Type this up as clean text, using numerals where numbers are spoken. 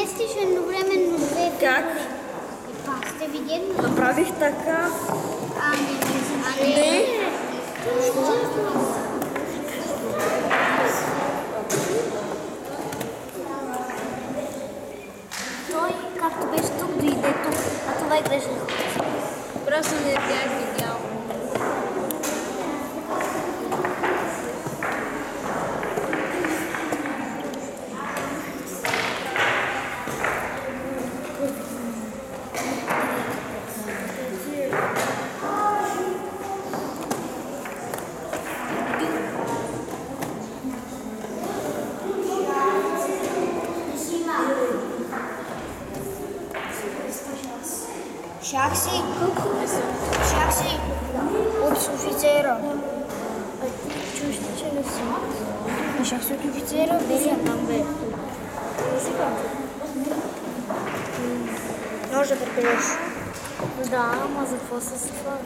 Изместиш едновременно две фигури. Как? Сте видели? Направих така. Не. Той, както беше тук, дойде тук, а това и беше. Просто не бях видял. Шахси, от офицера. Чуши, че не си. Шахси от офицера, бе там бе. Може да прибереш. Да, ама за какво с това?